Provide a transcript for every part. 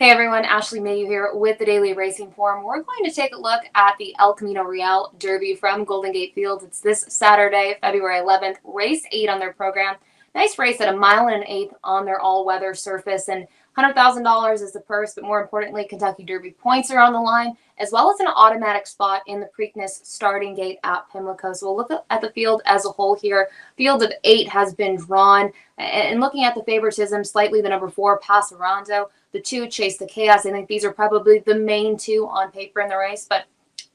Hey everyone, Ashley Mailloux here with the Daily Racing Forum. We're going to take a look at the El Camino Real Derby from Golden Gate Fields. It's this Saturday, February 11th, race 8 on their program. Nice race at 1.125 miles on their all-weather surface, and $100,000 is the purse, but more importantly, Kentucky Derby points are on the line, as well as an automatic spot in the Preakness starting gate at Pimlico. So we'll look at the field as a whole here. Field of 8 has been drawn, and looking at the favoritism, slightly the number 4, Passerando. The 2, Chase the Chaos. I think these are probably the main 2 on paper in the race, but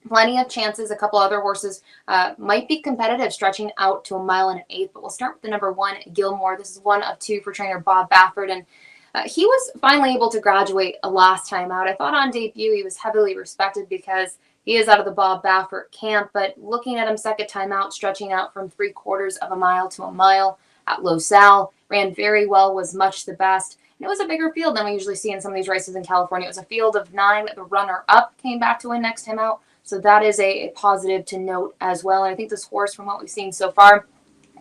plenty of chances. A couple other horses might be competitive, stretching out to 1.125 miles. But we'll start with the number 1, Gilmore. This is 1 of 2 for trainer Bob Baffert, and he was finally able to graduate a last time out. I thought on debut he was heavily respected because he is out of the Bob Baffert camp, but looking at him second time out, stretching out from 3/4 of a mile to a mile at Los Al, ran very well, was much the best. And it was a bigger field than we usually see in some of these races in California. It was a field of 9. The runner-up came back to win next time out, so that is a positive to note as well. And I think this horse, from what we've seen so far,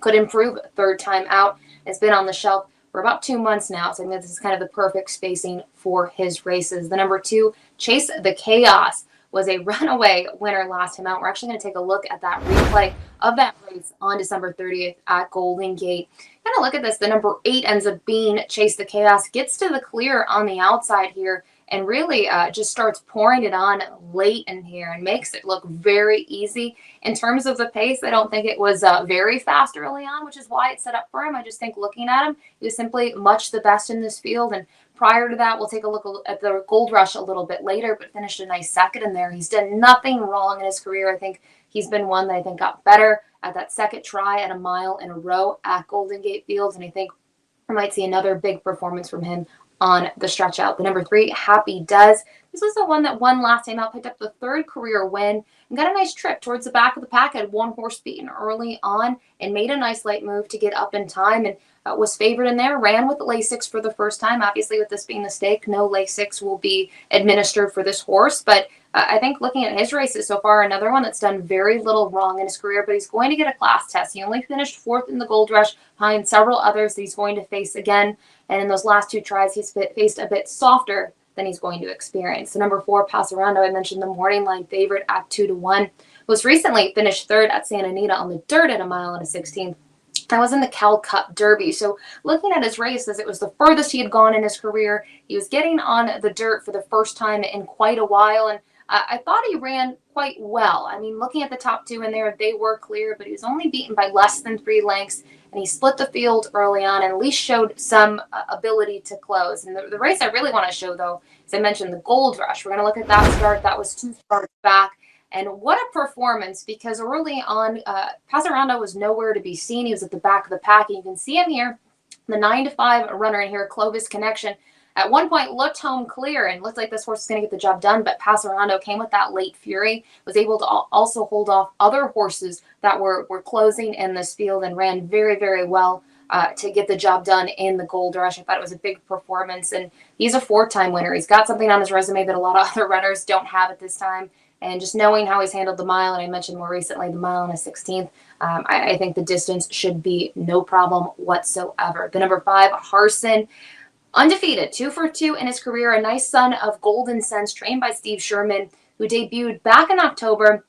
could improve third time out. It's been on the shelf for about 2 months now, so I think this is kind of the perfect spacing for his races. The number 2, Chase the Chaos, was a runaway winner last time out. We're actually going to take a look at that replay of that race on December 30th at Golden Gate. Kind of look at this. The number 8 ends up being Chase the Chaos, gets to the clear on the outside here, and really just starts pouring it on late in here and makes it look very easy. In terms of the pace, I don't think it was very fast early on, which is why it's set up for him. I just think looking at him, he was simply much the best in this field. And prior to that, we'll take a look at the Gold Rush a little bit later, but finished a nice second in there. He's done nothing wrong in his career. I think he's been one that I think got better at that second try at 1 mile in a row at Golden Gate Fields, and I think we might see another big performance from him on the stretch out. The number 3, Happy Does. This was the one that won last time out, picked up the 3rd career win, and got a nice trip towards the back of the pack. Had 1 horse beaten early on and made a nice light move to get up in time, and was favored in there. Ran with Lasix for the first time. Obviously, with this being the stake, no Lasix will be administered for this horse, but I think looking at his races so far, another one that's done very little wrong in his career, but he's going to get a class test. He only finished 4th in the Gold Rush behind several others that he's going to face again. And in those last 2 tries, he's faced a bit softer than he's going to experience. The number 4, Passerando, I mentioned the morning line favorite at 2-1. Most recently finished 3rd at Santa Anita on the dirt at 1.16 miles. That was in the Cal Cup Derby. So looking at his races, it was the furthest he had gone in his career. He was getting on the dirt for the first time in quite a while, and I thought he ran quite well. I mean, looking at the top 2 in there, they were clear, but he was only beaten by less than 3 lengths, and he split the field early on and at least showed some ability to close. And the race I really want to show, though, as I mentioned, the Gold Rush. We're going to look at that start. That was 2 starts back. And what a performance, because early on, Passerando was nowhere to be seen. He was at the back of the pack, and you can see him here, the 9-5 runner in here, Clovis Connection. At one point, looked home clear and looked like this horse was going to get the job done, but Passerando came with that late fury, was able to also hold off other horses that were closing in this field, and ran very, very well to get the job done in the Gold Rush. I thought it was a big performance, and he's a 4-time winner. He's got something on his resume that a lot of other runners don't have at this time. And just knowing how he's handled the mile, and I mentioned more recently the 1.16 miles, I think the distance should be no problem whatsoever. The number 5, Harson, undefeated, 2 for 2 in his career, a nice son of Golden Sense, trained by Steve Sherman, who debuted back in October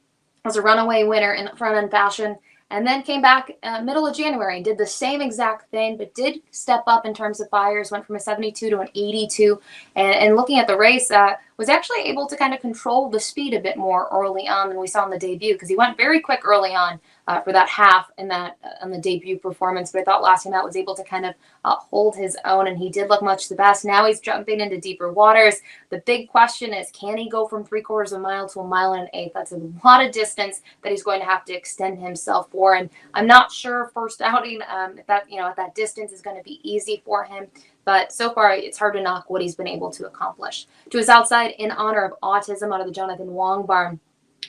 as a runaway winner in front-end fashion, and then came back middle of January and did the same exact thing, but did step up in terms of fires, went from a 72 to an 82, and looking at the race, was actually able to kind of control the speed a bit more early on than we saw in the debut, because he went very quick early on for that half in that on the debut performance. But I thought last time out was able to kind of hold his own, and he did look much the best. Now he's jumping into deeper waters. The big question is, can he go from 3/4 of a mile to 1.125 miles? That's a lot of distance that he's going to have to extend himself for, and I'm not sure first outing if that at that distance is going to be easy for him. But so far, it's hard to knock what he's been able to accomplish. To his outside, In Honor of Autism, out of the Jonathan Wong barn,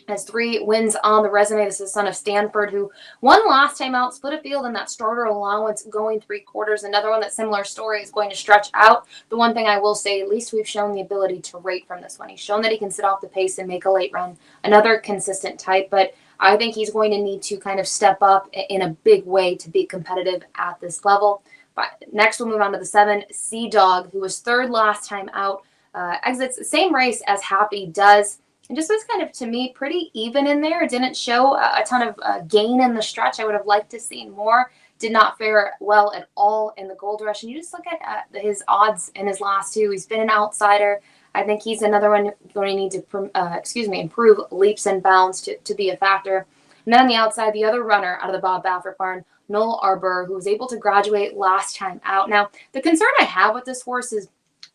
has 3 wins on the resume. This is son of Stanford, who won last time out, split a field in that starter allowance, going 3/4. Another one that similar story is going to stretch out. The one thing I will say, at least we've shown the ability to rate from this one. He's shown that he can sit off the pace and make a late run. Another consistent type, but I think he's going to need to kind of step up in a big way to be competitive at this level. But next, we'll move on to the 7, Sea Dog, who was 3rd last time out. exits the same race as Happy does. And just was kind of, to me, pretty even in there. It didn't show a ton of gain in the stretch. I would have liked to see more. Did not fare well at all in the Gold Rush. And you just look at his odds in his last two. He's been an outsider. I think he's another one going to need to, improve leaps and bounds to be a factor. And then on the outside, the other runner out of the Bob Baffert barn, Noel Arbor, who was able to graduate last time out. Now, the concern I have with this horse is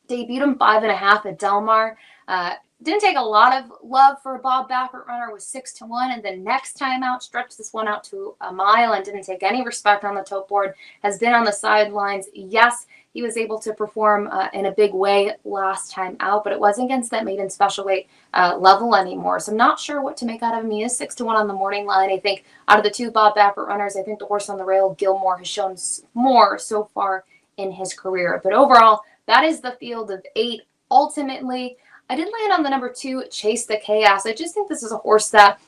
debuted him 5.5 at Del Mar. Didn't take a lot of love for a Bob Baffert runner, was 6-1, and then next time out stretched this one out to a mile and didn't take any respect on the tote board. Has been on the sidelines. Yes, he was able to perform in a big way last time out, but it wasn't against that maiden special weight level anymore. So I'm not sure what to make out of him. He is 6-1 on the morning line. I think out of the two Bob Baffert runners, I think the horse on the rail, Gilmore, has shown more so far in his career. But overall, that is the field of 8. Ultimately, I did land on the number 2, Chase the Chaos. I just think this is a horse that,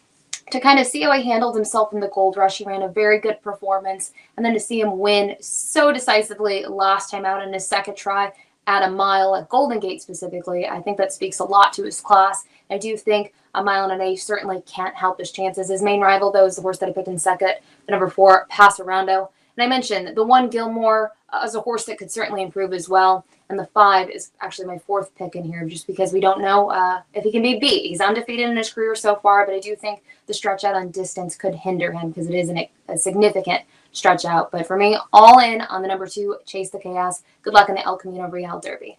to kind of see how he handled himself in the Gold Rush, he ran a very good performance. And then to see him win so decisively last time out in his second try at a mile at Golden Gate specifically, I think that speaks a lot to his class. I do think a mile and an 8 certainly can't help his chances. His main rival, though, is the horse that I picked in second, the number 4, Passerando. And I mentioned the 1, Gilmore, is a horse that could certainly improve as well. And the 5 is actually my 4th pick in here, just because we don't know if he can be beat. He's undefeated in his career so far, but I do think the stretch out on distance could hinder him because it is a significant stretch out. But for me, all in on the number 2, Chase the Chaos. Good luck in the El Camino Real Derby.